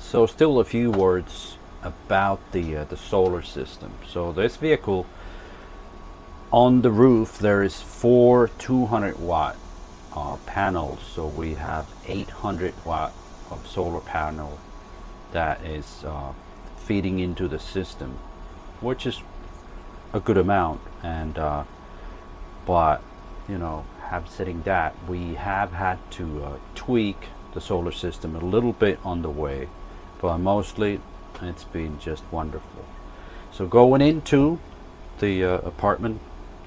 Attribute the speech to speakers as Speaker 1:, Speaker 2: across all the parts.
Speaker 1: So still a few words about the solar system. So this vehicle, on the roof there is four 200-watt panels. So we have 800 watt of solar panel that is feeding into the system, which is a good amount. And but you know, have setting that, we have had to tweak the solar system a little bit on the way, but mostly it's been just wonderful. So going into the apartment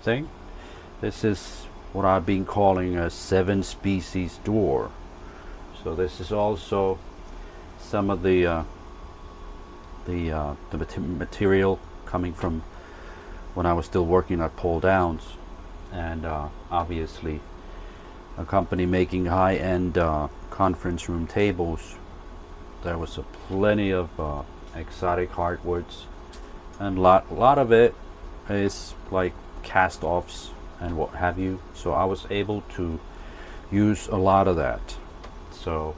Speaker 1: thing, this is what I've been calling a 7 species door. So this is also some of the material coming from when I was still working at Paul Downs, and obviously a company making high-end conference room tables. There was plenty of exotic hardwoods, and lot of it is like cast-offs and what have you. So I was able to use a lot of that. So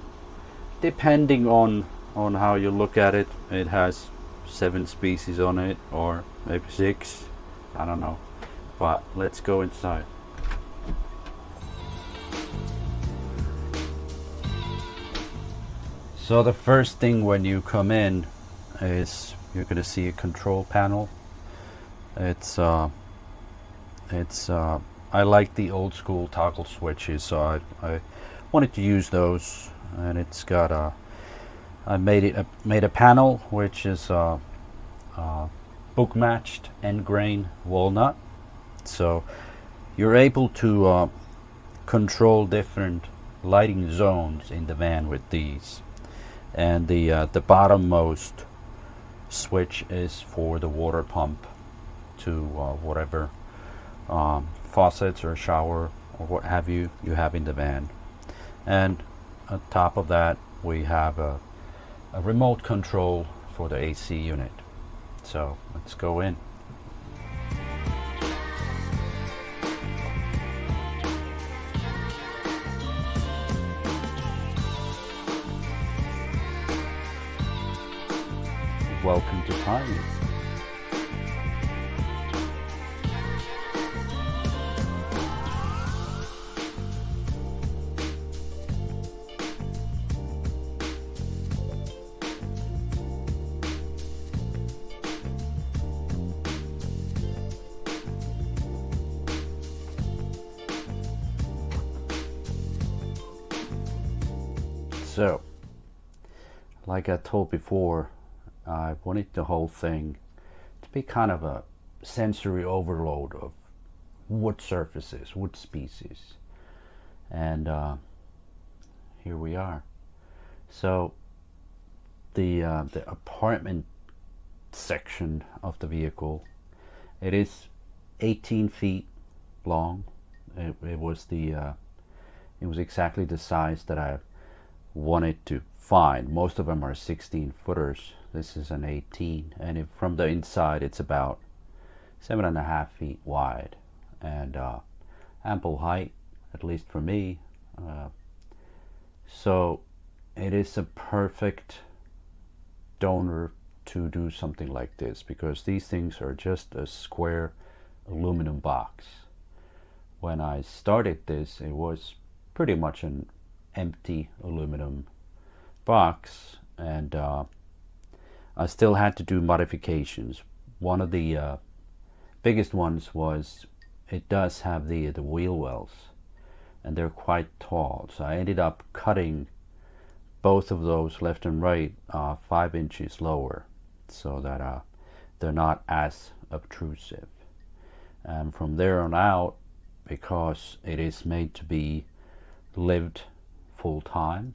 Speaker 1: depending on how you look at it, it has 7 species on it, or maybe 6. I don't know. But let's go inside. So the first thing when you come in is you're gonna see a control panel. It's I like the old school toggle switches, so I wanted to use those, and it's got I made a panel which is book matched end grain walnut. So you're able to control different lighting zones in the van with these, and the bottommost switch is for the water pump to whatever faucets or shower or what have you have in the van. And on top of that we have a remote control for the AC unit. So let's go in. Welcome to Tiny. So, like I told before, I wanted the whole thing to be kind of a sensory overload of wood surfaces, wood species, and here we are. So the apartment section of the vehicle, it is 18 feet long. It was exactly the size that I wanted to find. Most of them are 16 footers. This is an 18, and from the inside it's about 7.5 feet wide, and ample height, at least for me. So it is a perfect donor to do something like this, because these things are just a square aluminum box. When I started this, it was pretty much an empty aluminum box, and I still had to do modifications. One of the biggest ones was it does have the wheel wells, and they're quite tall, so I ended up cutting both of those left and right 5 inches lower, so that they're not as obtrusive. And from there on out, because it is made to be lived full time,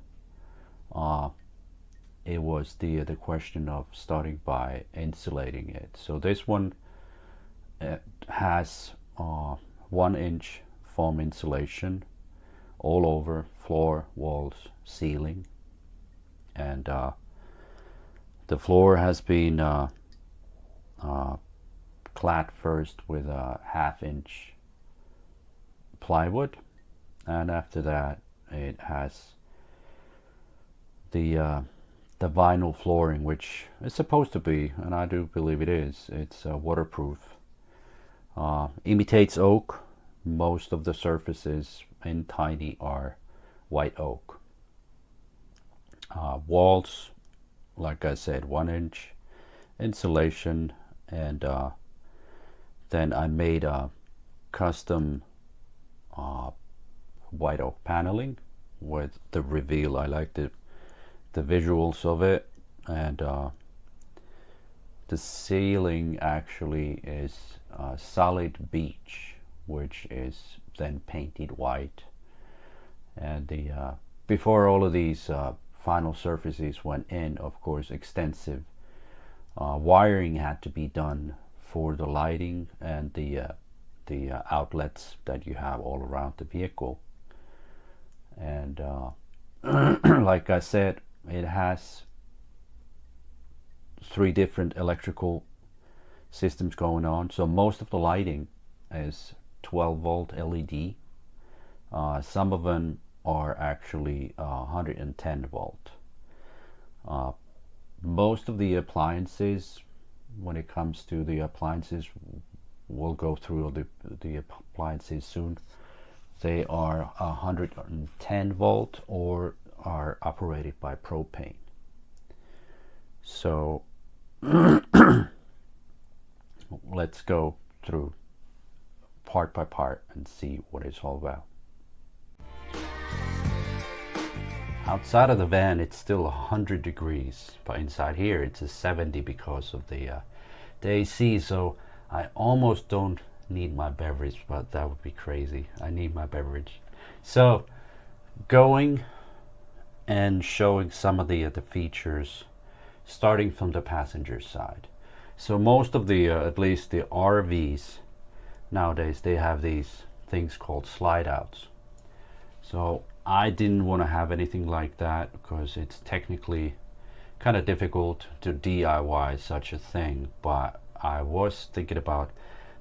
Speaker 1: it was the question of starting by insulating it. So this one has 1-inch foam insulation all over floor, walls, ceiling, and the floor has been clad first with a 1/2-inch plywood, and after that it has the the vinyl flooring, which is supposed to be, and I do believe it is. It's waterproof. Imitates oak. Most of the surfaces in Tiny are white oak. Walls, like I said, 1-inch insulation, and then I made a custom white oak paneling with the reveal. I like the visuals of it, and the ceiling actually is solid beech, which is then painted white. And the before all of these final surfaces went in, of course, extensive wiring had to be done for the lighting and the outlets that you have all around the vehicle. And like I said, it has 3 different electrical systems going on. So most of the lighting is 12-volt LED. Some of them are actually 110 volt. Most of the appliances, when it comes to the appliances, we'll go through the appliances soon. They are 110 volt or are operated by propane. So let's go through part by part and see what it's all about. Outside of the van it's still 100 degrees, but inside here it's a 70 because of the AC, so I almost don't need my beverage, but that would be crazy. I need my beverage. So going and showing some of the features, starting from the passenger side. So most of the at least the RVs nowadays, they have these things called slide outs. So I didn't want to have anything like that because it's technically kind of difficult to DIY such a thing, but I was thinking about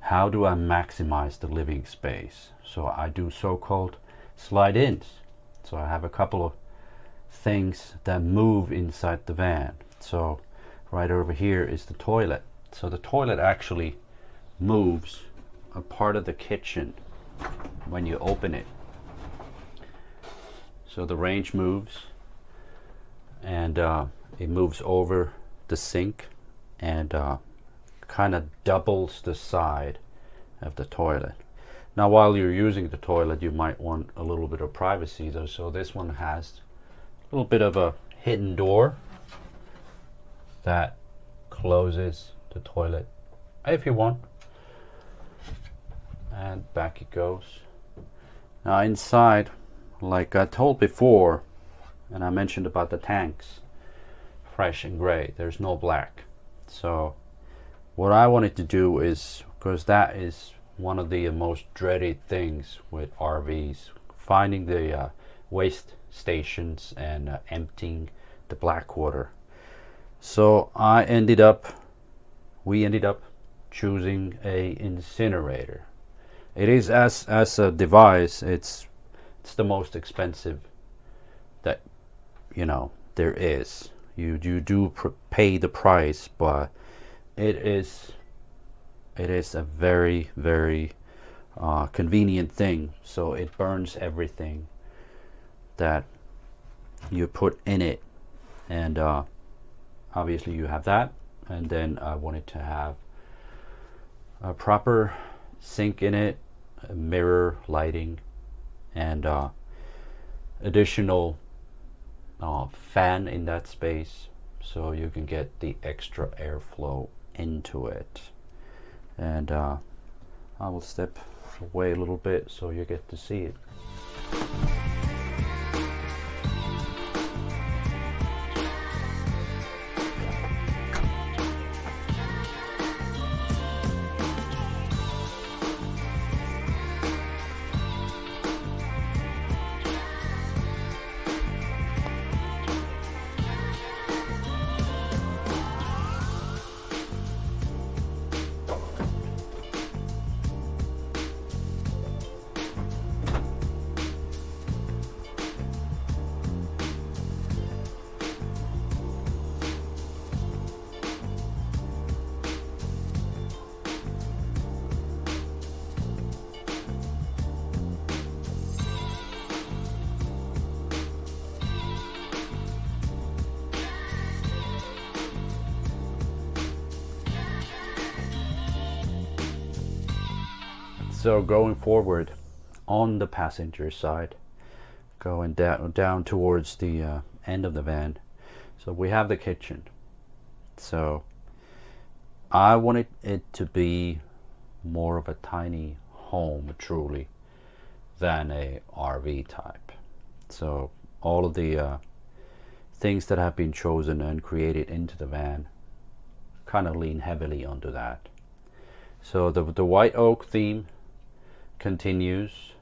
Speaker 1: how do I maximize the living space. So I do so-called slide ins. So I have a couple of things that move inside the van. So right over here is the toilet. So the toilet actually moves a part of the kitchen when you open it. So the range moves, and it moves over the sink and kind of doubles the side of the toilet. Now while you're using the toilet, you might want a little bit of privacy though, so this one has a little bit of a hidden door that closes the toilet if you want, and back it goes. Now inside, like I told before, and I mentioned about the tanks, fresh and gray, there's no black. So what I wanted to do is, because that is one of the most dreaded things with RVs, finding the waste stations and emptying the black water. So we ended up choosing a incinerator. It is as a device, it's the most expensive that there is. You do pay the price, but it is a very, very convenient thing. So it burns everything that you put in it, and obviously you have that. And then I wanted to have a proper sink in it, a mirror, lighting, and additional fan in that space, so you can get the extra airflow into it. And I will step away a little bit so you get to see it. So going forward on the passenger side, going down towards the end of the van, so we have the kitchen. So I wanted it to be more of a tiny home, truly, than a RV type. So all of the things that have been chosen and created into the van kind of lean heavily onto that. So the white oak theme continues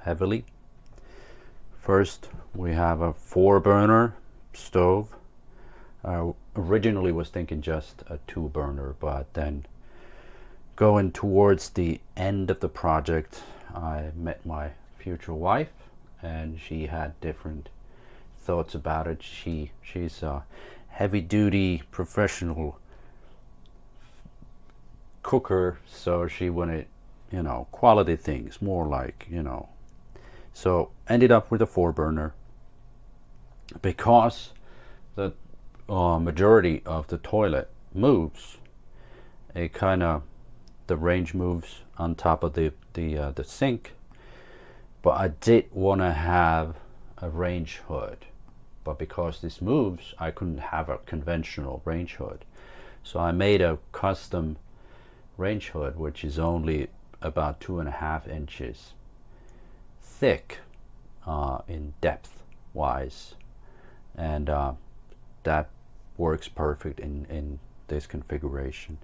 Speaker 1: heavily. First, we have a 4-burner stove. Originally was thinking just a 2-burner, but then going towards the end of the project, I met my future wife, and she had different thoughts about it. She's a heavy-duty professional cooker, so she wanted, quality things, more like, So ended up with a 4-burner because the majority of the toilet moves. The range moves on top of the sink, but I did want to have a range hood. But because this moves, I couldn't have a conventional range hood. So I made a custom range hood, which is only about 2.5 inches thick in depth wise, and that works perfect in this configuration.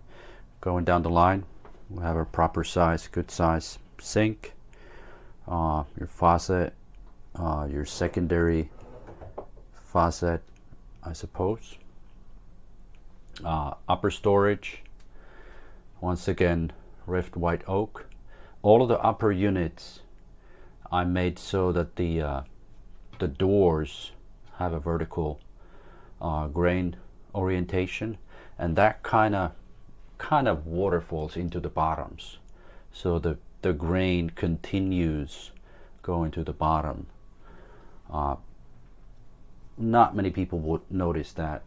Speaker 1: Going down the line, we have a proper size, good size sink, your faucet, your secondary faucet, I suppose. Upper storage, once again rift white oak. All of the upper units I made so that the doors have a vertical grain orientation, and that kind of waterfalls into the bottoms, so the grain continues going to the bottom. Not many people would notice that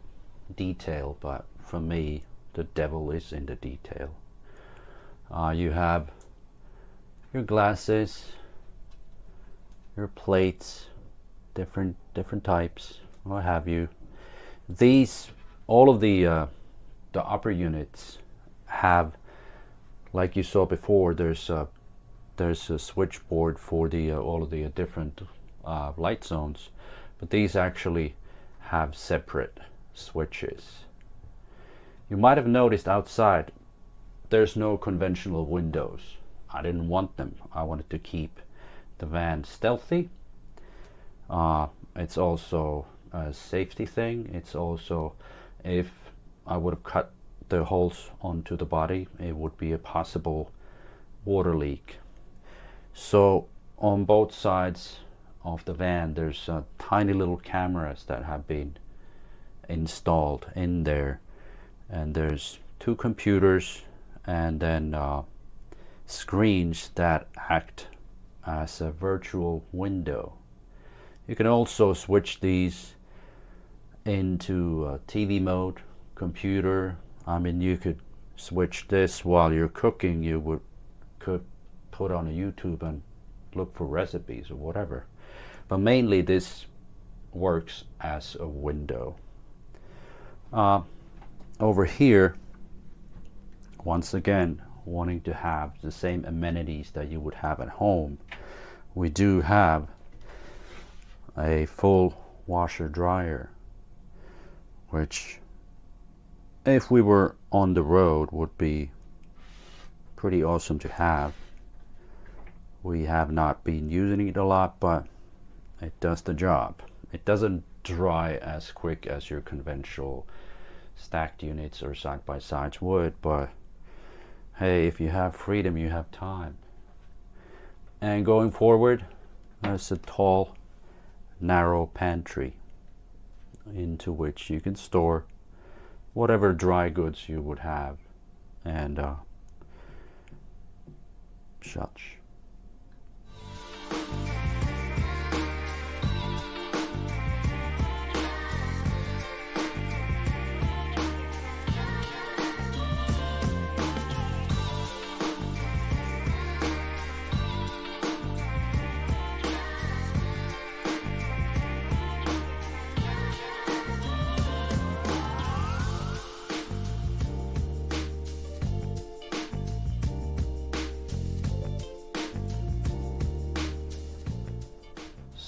Speaker 1: detail, but for me, the devil is in the detail. You have your glasses, your plates, different types, what have you. All of the upper units have, like you saw before, there's a switchboard for all of the different light zones, but these actually have separate switches. You might have noticed outside there's no conventional windows. I didn't want them. I wanted to keep the van stealthy. It's also a safety thing. It's also, if I would have cut the holes onto the body, it would be a possible water leak. So on both sides of the van, there's tiny little cameras that have been installed in there, and there's 2 computers and then screens that act as a virtual window. You can also switch these into TV mode, computer. I mean, you could switch this while you're cooking. You could put on a YouTube and look for recipes or whatever. But mainly this works as a window. Over here, once again, wanting to have the same amenities that you would have at home, we do have a full washer dryer, which, if we were on the road, would be pretty awesome to have. We have not been using it a lot, but it does the job. It doesn't dry as quick as your conventional stacked units or side-by-sides would, but hey, if you have freedom, you have time. And going forward, there's a tall, narrow pantry into which you can store whatever dry goods you would have, and such.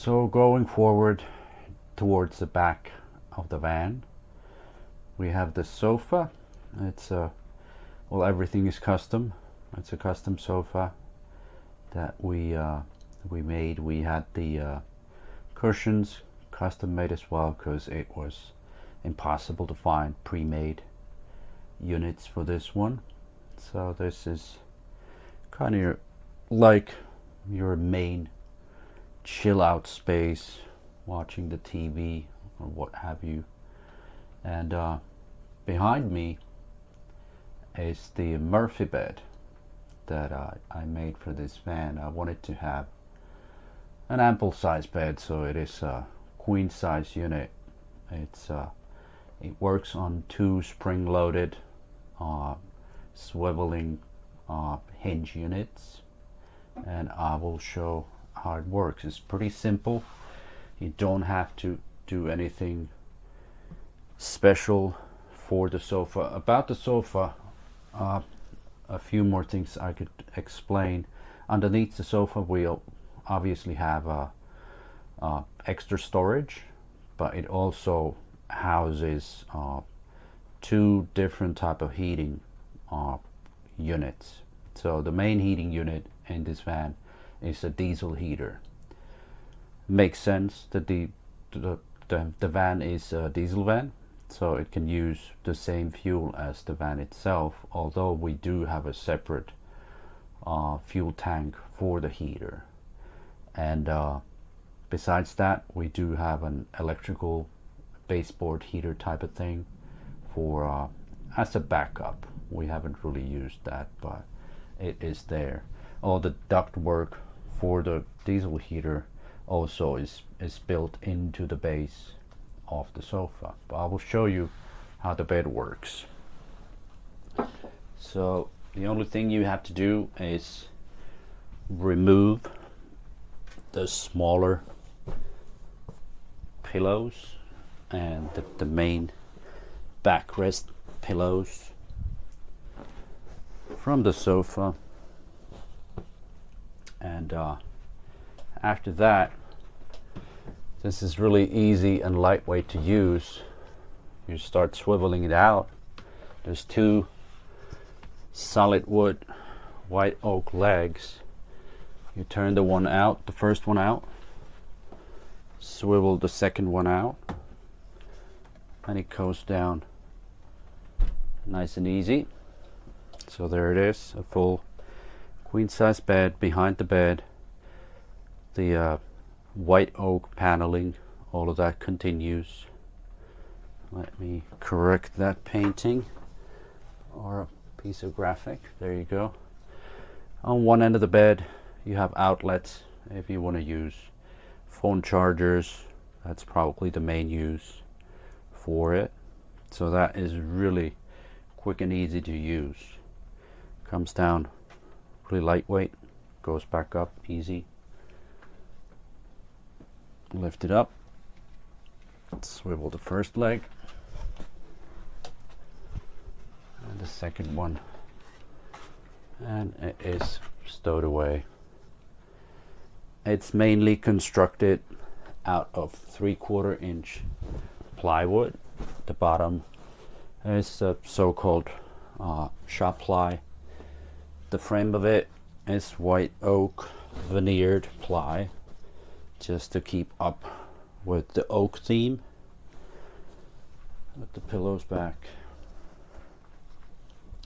Speaker 1: So going forward towards the back of the van, we have the sofa. It's well, everything is custom. It's a custom sofa that we made. We had the cushions custom made as well, because it was impossible to find pre-made units for this one. So this is kind of like your main chill out space, watching the TV or what have you. And behind me is the Murphy bed that I made for this van. I wanted to have an ample size bed, so it is a queen size unit. It works on 2 spring loaded swiveling hinge units, and I will show how it works. It's pretty simple. You don't have to do anything special for the sofa. About the sofa, a few more things I could explain. Underneath the sofa we'll obviously have extra storage, but it also houses 2 different type of heating units. So the main heating unit in this van is a diesel heater. Makes sense that the van is a diesel van, so it can use the same fuel as the van itself, although we do have a separate fuel tank for the heater. And besides that, we do have an electrical baseboard heater type of thing for as a backup. We haven't really used that, but it is there. All the duct work for the diesel heater also is built into the base of the sofa. But I will show you how the bed works. So the only thing you have to do is remove the smaller pillows and the main backrest pillows from the sofa, and after that, this is really easy and lightweight to use. You start swiveling it out. There's 2 solid wood white oak legs. You turn the first one out, swivel the second one out, and it goes down nice and easy. So there it is, a full queen size bed. Behind the bed, the white oak paneling, all of that continues. Let me correct that painting or a piece of graphic. There you go. On one end of the bed you have outlets if you want to use phone chargers. That's probably the main use for it. So that is really quick and easy to use. Comes down really lightweight, goes back up easy. Lift it up, swivel the first leg and the second one, and it is stowed away. It's mainly constructed out of 3/4 inch plywood. The bottom is a so-called shop ply. The frame of it is white oak veneered ply, just to keep up with the oak theme. Put the pillows back.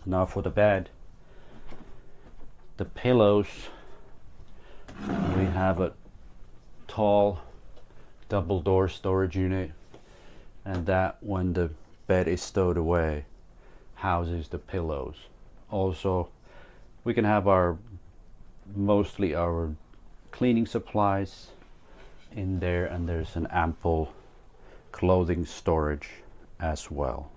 Speaker 1: Now for the bed. The pillows, we have a tall double door storage unit, and that, when the bed is stowed away, houses the pillows. Also, we can have mostly our cleaning supplies in there, and there's an ample clothing storage as well.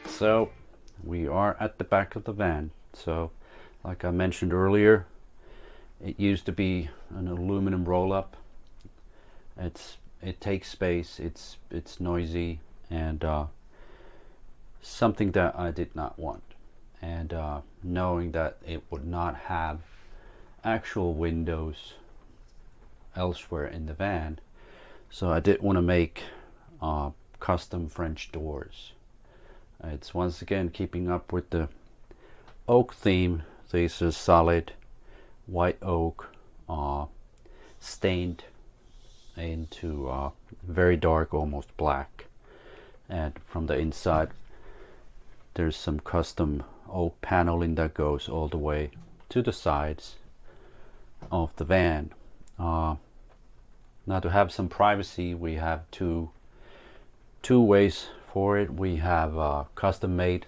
Speaker 1: So we are at the back of the van. So like I mentioned earlier, it used to be an aluminum roll-up. It takes space, it's noisy, and something that I did not want. and knowing that it would not have actual windows elsewhere in the van, so I did want to make custom French doors. It's once again keeping up with the oak theme. This is solid white oak, stained into very dark, almost black, and from the inside there's some custom oak paneling that goes all the way to the sides of the van. Now, to have some privacy, we have two ways for it. We have custom made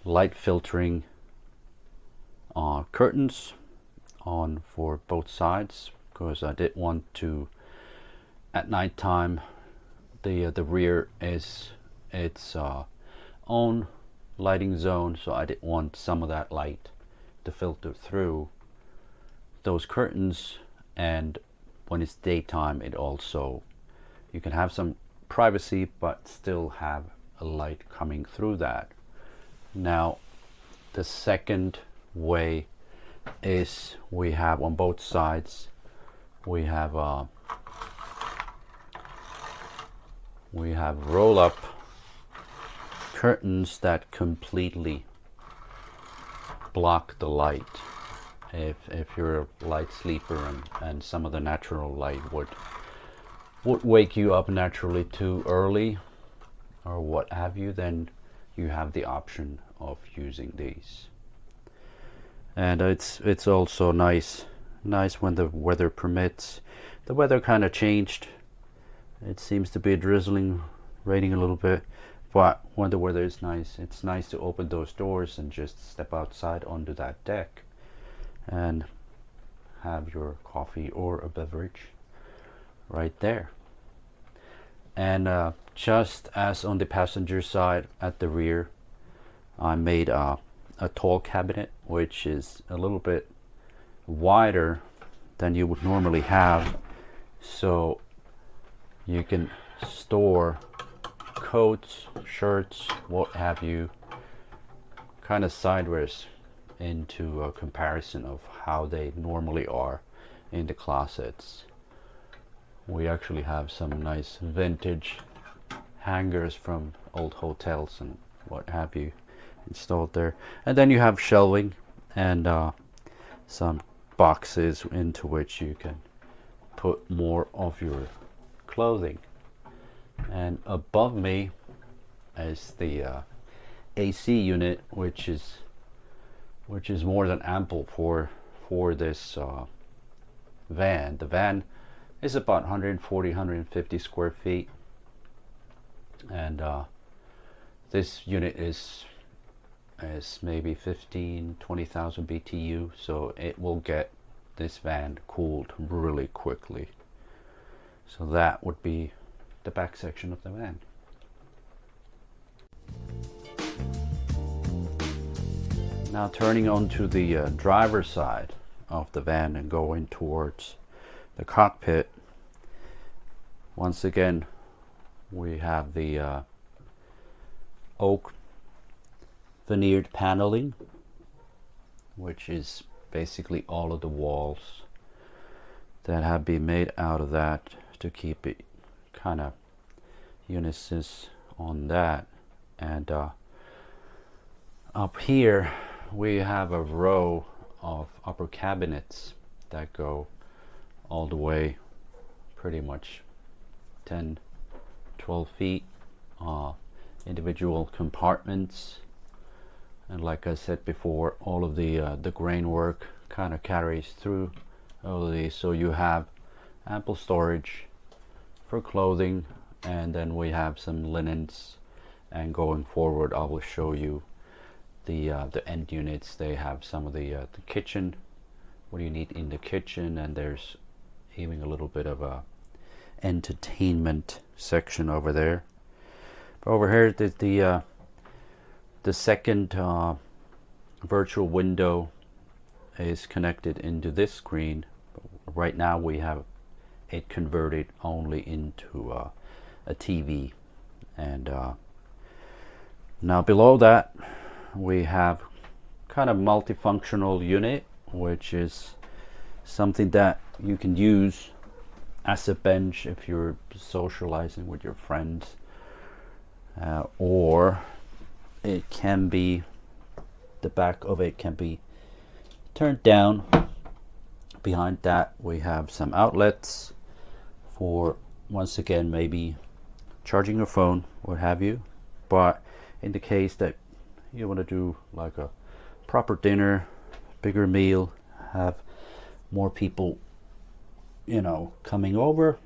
Speaker 1: light filtering curtains on for both sides, because I did want to, at night time, the rear is its own lighting zone, so I did want some of that light to filter through those curtains, and when it's daytime, it also, you can have some privacy but still have a light coming through that. Now, the second way is we have on both sides, we have roll up curtains that completely block the light. If you're a light sleeper and some of the natural light would wake you up naturally too early or what have you, then you have the option of using these. And it's also nice when the weather permits. The weather kind of changed. It seems to be drizzling, raining a little bit, but when the weather is nice, it's nice to open those doors and just step outside onto that deck and have your coffee or a beverage right there. And just as on the passenger side at the rear, I made a tall cabinet, which is a little bit wider than you would normally have, so you can store coats, shirts, what have you, kind of sideways into a comparison of how they normally are in the closets. We actually have some nice vintage hangers from old hotels and what have you installed there, and then you have shelving and some boxes into which you can put more of your clothing. And above me is the AC unit, which is more than ample for this van. The van is about 140-150 square feet, and this unit is maybe 15-20,000 BTU, so it will get this van cooled really quickly. So that would be the back section of the van. Now turning onto the driver's side of the van and going towards the cockpit, once again we have the oak veneered paneling, which is basically all of the walls that have been made out of that to keep it kind of unison on that. And up here we have a row of upper cabinets that go all the way pretty much 10-12 feet, individual compartments, and like I said before, all of the grain work kind of carries through all of these, so you have ample storage for clothing. And then we have some linens, and going forward I will show you the end units. They have some of the kitchen, what do you need in the kitchen, and there's even a little bit of a entertainment section over there. But over here the second virtual window is connected into this screen. Right now we have it converted only into a TV, and now below that we have kind of multifunctional unit, which is something that you can use as a bench if you're socializing with your friends, or it can be, the back of it can be turned down. Behind that we have some outlets for, once again, maybe charging your phone, what have you. But in the case that you want to do like a proper dinner, bigger meal, have more people, you know, coming over,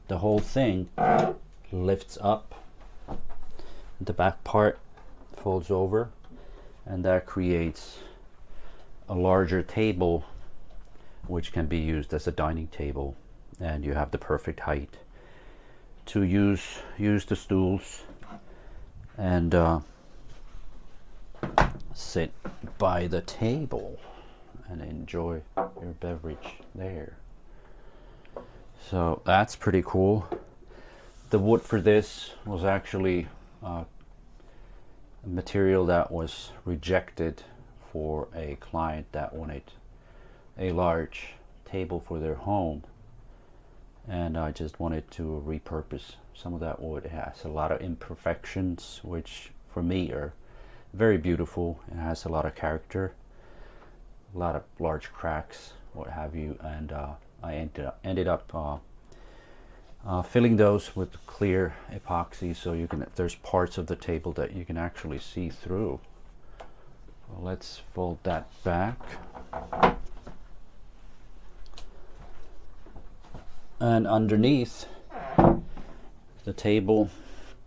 Speaker 1: the whole thing lifts up, the back part folds over, and that creates a larger table which can be used as a dining table, and you have the perfect height to use the stools and sit by the table and enjoy your beverage there. So that's pretty cool. The wood for this was actually a material that was rejected for a client that wanted a large table for their home, and I just wanted to repurpose some of that wood. It has a lot of imperfections, which for me are very beautiful. It has a lot of character, a lot of large cracks, what have you, and I ended up filling those with clear epoxy, so you can, there's parts of the table that you can actually see through. Well, let's fold that back. And underneath the table,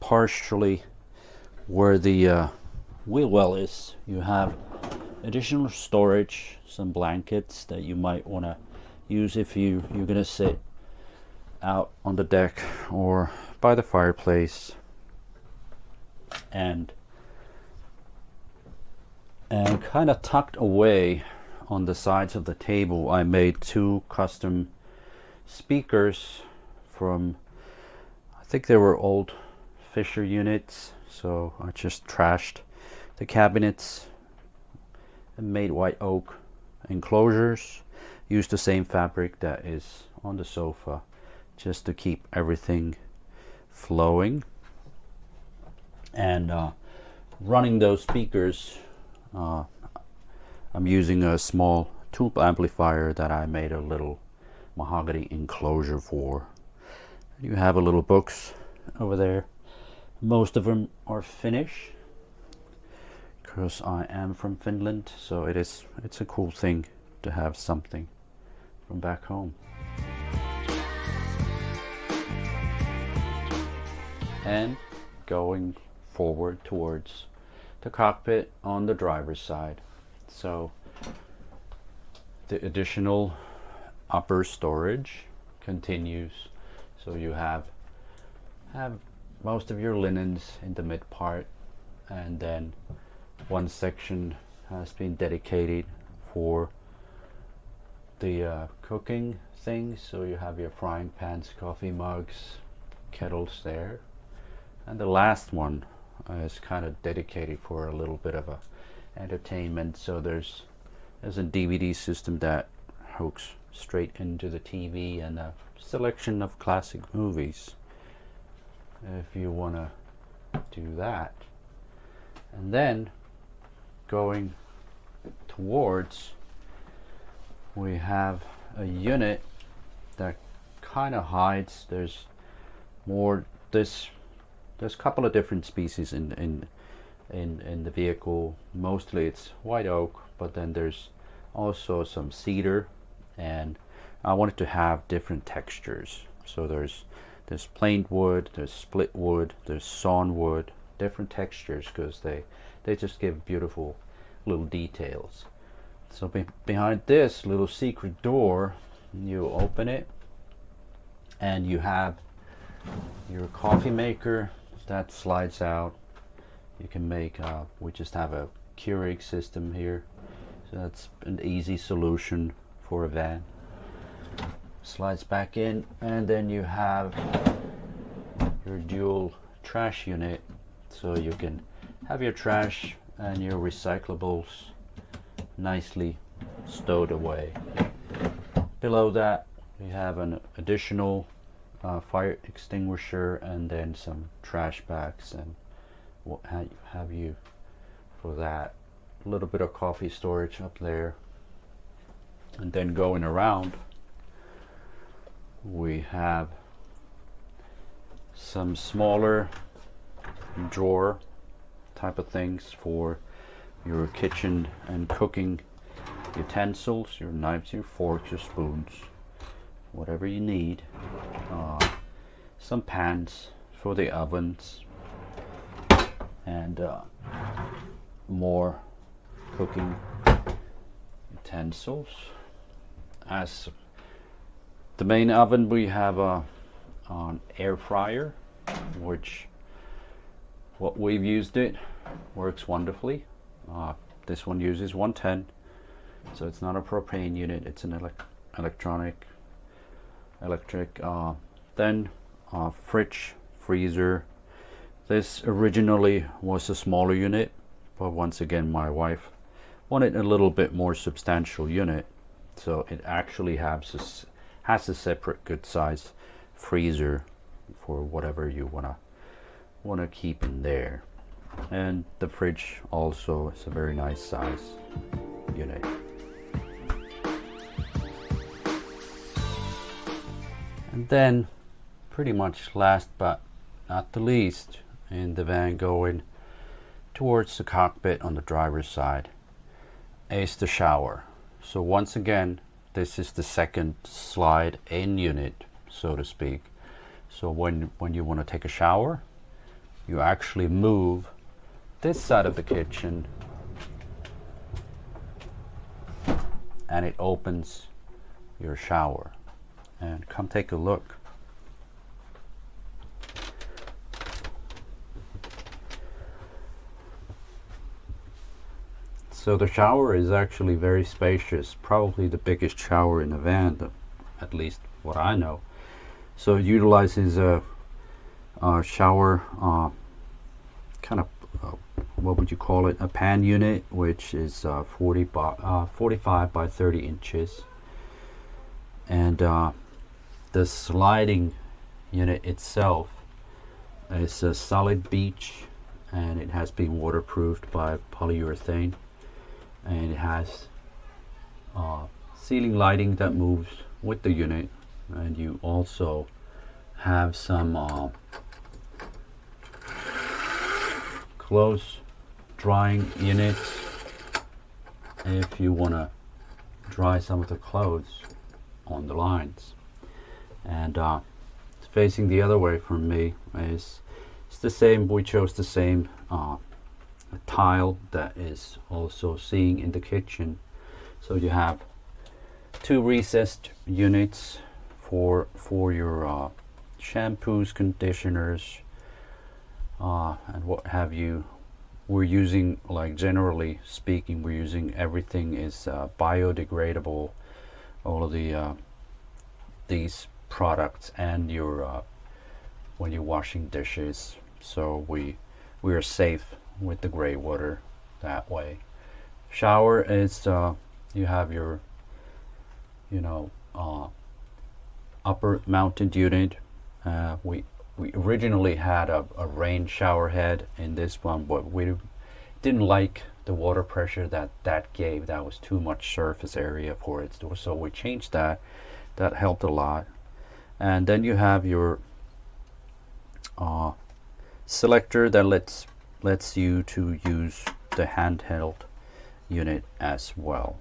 Speaker 1: partially where the wheel well is, you have additional storage, some blankets that you might want to use if you're going to sit out on the deck or by the fireplace. And kind of tucked away on the sides of the table, I made two custom speakers from, I think they were old Fisher units, so I just trashed the cabinets and made white oak enclosures, used the same fabric that is on the sofa just to keep everything flowing. And running those speakers, I'm using a small tube amplifier that I made a little mahogany enclosure for. You have a little books over there. Most of them are Finnish because I am from Finland, so it's a cool thing to have something from back home. And going forward towards the cockpit on the driver's side, so the additional upper storage continues. So you have most of your linens in the mid part, and then one section has been dedicated for the cooking things. So you have your frying pans, coffee mugs, kettles there, and the last one is kind of dedicated for a little bit of a entertainment. So there's a DVD system that hooks straight into the TV, and a selection of classic movies if you want to do that. And then going towards, we have a unit that kind of hides. There's a couple of different species in the vehicle. Mostly it's white oak, but then there's also some cedar, and I wanted to have different textures. So there's planed wood, there's split wood, there's sawn wood, different textures, because they just give beautiful little details. So behind this little secret door, you open it and you have your coffee maker that slides out. You can make we just have a Keurig system here, so that's an easy solution for a van. Slides back in, and then you have your dual trash unit, so you can have your trash and your recyclables nicely stowed away. Below that we have an additional fire extinguisher, and then some trash bags and what have you for that. A little bit of coffee storage up there. And then going around, we have some smaller drawer type of things for your kitchen and cooking utensils, your knives, your forks, your spoons, whatever you need. Some pans for the ovens, and more cooking utensils. As the main oven, we have an air fryer, which what we've used it works wonderfully. This one uses 110, so it's not a propane unit, it's an electric. Then fridge, freezer. This originally was a smaller unit, but once again my wife wanted a little bit more substantial unit, so it actually has a separate good size freezer for whatever you wanna keep in there. And the fridge also is a very nice size unit. And then pretty much last but not the least, in the van going towards the cockpit on the driver's side, is the shower. So once again, this is the second slide in unit, so to speak. So when you want to take a shower, you actually move this side of the kitchen and it opens your shower. And come take a look. So the shower is actually very spacious, probably the biggest shower in the van, at least what I know. So it utilizes a shower, kind of, what would you call it, a pan unit, which is 45 by 30 inches. And the sliding unit itself is a solid beech, and it has been waterproofed by polyurethane, and it has ceiling lighting that moves with the unit. And you also have some clothes drying units if you want to dry some of the clothes on the lines. And facing the other way from me is it's the same. We chose the same tile that is also seeing in the kitchen. So you have two recessed units for your shampoos, conditioners, and what have you. We're using, like, generally speaking, we're using everything is biodegradable. All of the these products, and your when you're washing dishes, so we are safe with the gray water that way. Shower is you have your upper mounted unit. We originally had a rain shower head in this one, but we didn't like the water pressure that gave. That was too much surface area for it, so we changed that. That helped a lot. And then you have your selector that lets you to use the handheld unit as well.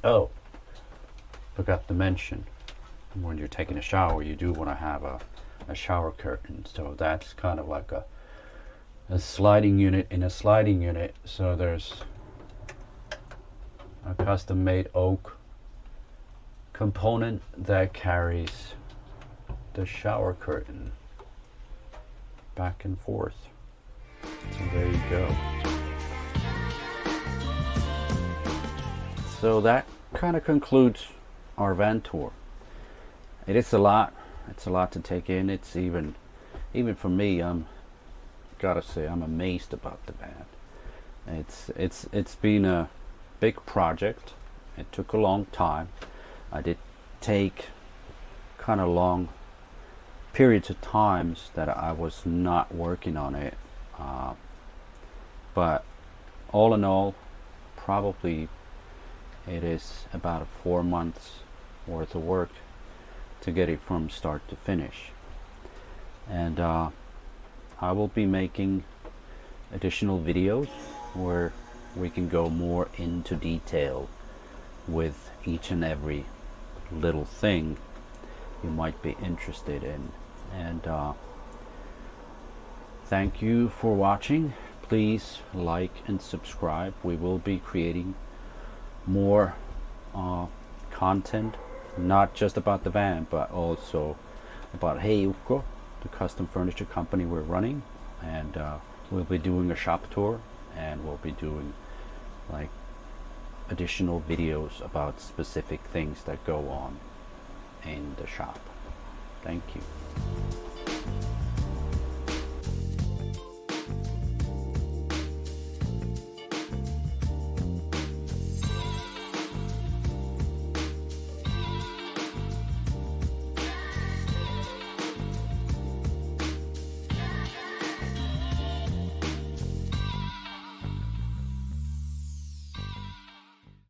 Speaker 1: Oh, forgot to mention, when you're taking a shower, you do want to have a shower curtain. So that's kind of like a sliding unit in a sliding unit. So there's a custom-made oak component that carries the shower curtain back and forth. So there you go. So that kind of concludes our van tour. It is a lot. It's a lot to take in. It's even for me, I'm gotta say I'm amazed about the van. It's been a big project. It took a long time. I did take kind of long periods of times that I was not working on it, but all in all, probably it is about 4 months worth of work to get it from start to finish. And I will be making additional videos where we can go more into detail with each and every little thing you might be interested in. And thank you for watching. Please like and subscribe. We will be creating more content, not just about the van, but also about Hideaway, the custom furniture company we're running. And we'll be doing a shop tour, and we'll be doing like additional videos about specific things that go on in the shop. Thank you.